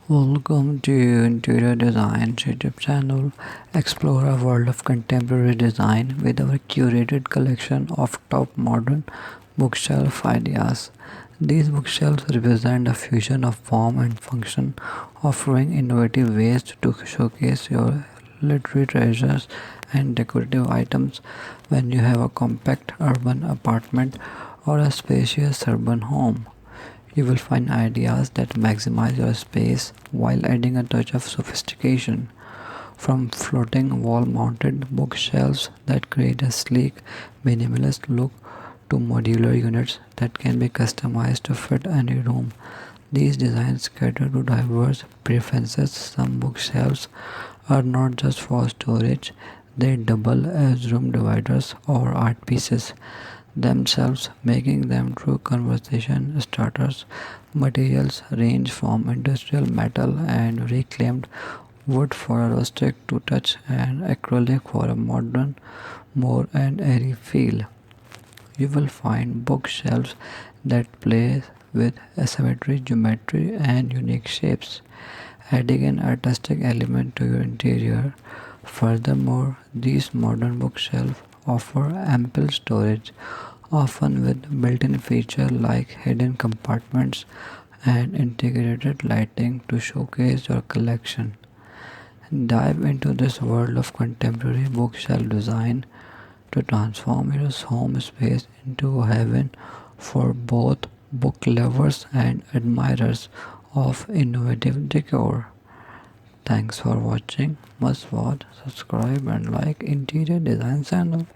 Welcome to Interior Design YouTube channel. Explore a world of contemporary design with our curated collection of top modern bookshelf ideas. These bookshelves represent a fusion of form and function, offering innovative ways to showcase your literary treasures and decorative items when you have a compact urban apartment or a spacious urban home. You will find ideas that maximize your space while adding a touch of sophistication. From floating wall mounted bookshelves that create a sleek, minimalist look to modular units that can be customized to fit any room. These designs cater to diverse preferences. Some bookshelves are not just for storage, they double as room dividers or art pieces themselves, making them true conversation starters. Materials range from industrial metal and reclaimed wood for a rustic to touch and acrylic for a modern, more and airy feel. You will find bookshelves that play with asymmetry, geometry, and unique shapes, adding an artistic element to your interior. Furthermore, these modern bookshelves offer ample storage, often with built-in features like hidden compartments and integrated lighting to showcase your collection. Dive into this world of contemporary bookshelf design to transform your home space into a heaven for both book lovers and admirers of innovative decor. Thanks for watching. Must watch, subscribe and like Interior Design channel.